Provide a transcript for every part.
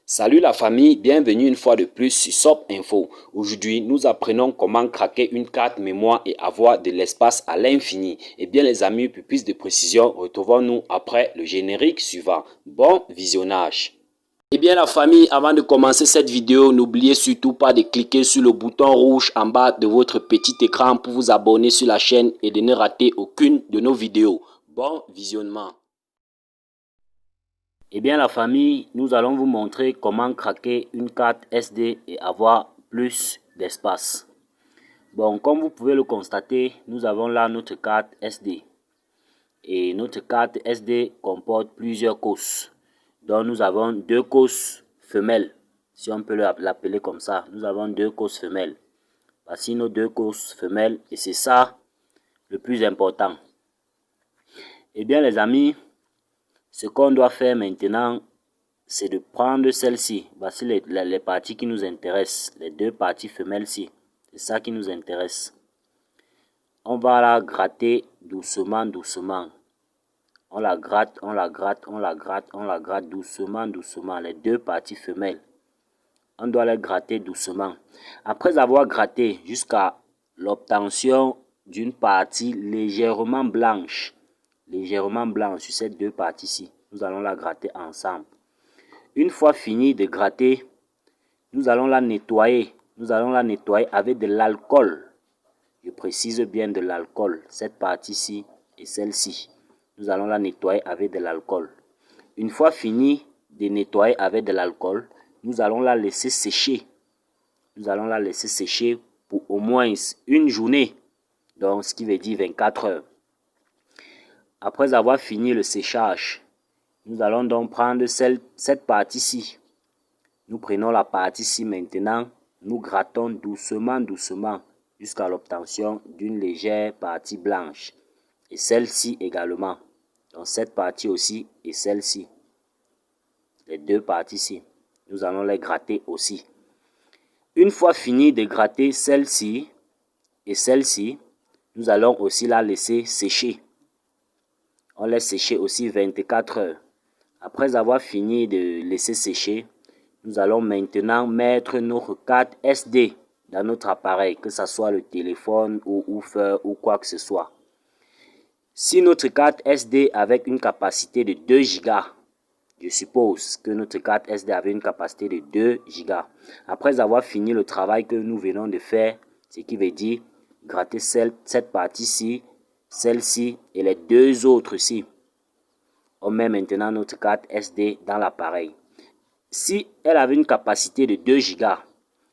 Salut la famille, bienvenue une fois de plus sur SOP Info. Aujourd'hui, nous apprenons comment craquer une carte mémoire et avoir de l'espace à l'infini. Eh bien les amis, pour plus de précision, retrouvons-nous après le générique suivant. Bon visionnage. Eh bien la famille, avant de commencer cette vidéo, n'oubliez surtout pas de cliquer sur le bouton rouge en bas de votre petit écran pour vous abonner sur la chaîne et de ne rater aucune de nos vidéos. Bon visionnement. Eh bien la famille, nous allons vous montrer comment craquer une carte SD et avoir plus d'espace. Bon, comme vous pouvez le constater, nous avons là notre carte SD. Et notre carte SD comporte plusieurs cosses. Donc nous avons deux cosses femelles, si on peut l'appeler comme ça. Nous avons deux cosses femelles. Voici nos deux cosses femelles et c'est ça le plus important. Eh bien les amis, ce qu'on doit faire maintenant, c'est de prendre celle-ci. Voici les parties qui nous intéressent, les deux parties femelles-ci. C'est ça qui nous intéresse. On va la gratter doucement, doucement. On la gratte, on la gratte, on la gratte, on la gratte doucement, doucement. Les deux parties femelles. On doit les gratter doucement. Après avoir gratté jusqu'à l'obtention d'une partie légèrement blanche sur ces deux parties-ci, nous allons la gratter ensemble. Une fois fini de gratter, nous allons la nettoyer. Nous allons la nettoyer avec de l'alcool. Je précise bien de l'alcool. Cette partie-ci et celle-ci. Nous allons la nettoyer avec de l'alcool. Une fois fini de nettoyer avec de l'alcool, nous allons la laisser sécher. Nous allons la laisser sécher pour au moins une journée. Donc, ce qui veut dire 24 heures. Après avoir fini le séchage, nous allons donc prendre cette partie-ci. Nous prenons la partie-ci maintenant. Nous grattons doucement, doucement jusqu'à l'obtention d'une légère partie blanche. Et celle-ci également. Donc cette partie aussi et celle-ci. Les deux parties-ci. Nous allons les gratter aussi. Une fois fini de gratter celle-ci et celle-ci, nous allons aussi la laisser sécher. On laisse sécher aussi 24 heures. Après avoir fini de laisser sécher, nous allons maintenant mettre notre carte SD dans notre appareil, que ce soit le téléphone ou woofer ou quoi que ce soit. Si notre carte SD avec une capacité de 2 Go, je suppose que notre carte SD avait une capacité de 2 Go. Après avoir fini le travail que nous venons de faire, ce qui veut dire gratter cette partie-ci, celle-ci et les deux autres-ci. On met maintenant notre carte SD dans l'appareil. Si elle avait une capacité de 2 Go,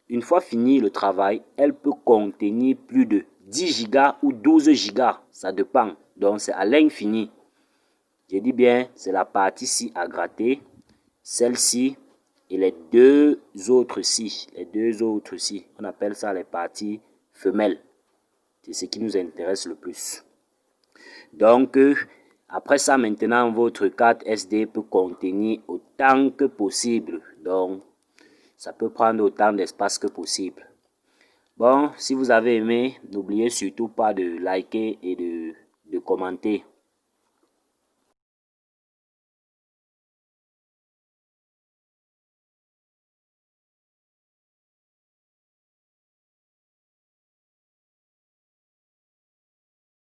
une fois fini le travail, elle peut contenir plus de 10 Go ou 12 Go. Ça dépend. Donc c'est à l'infini. Je dis bien, c'est la partie-ci à gratter, celle-ci et les deux autres-ci. Les deux autres-ci. On appelle ça les parties femelles. C'est ce qui nous intéresse le plus. Donc, après ça, maintenant, votre carte SD peut contenir autant que possible. Donc, ça peut prendre autant d'espace que possible. Bon, si vous avez aimé, n'oubliez surtout pas de liker et de commenter.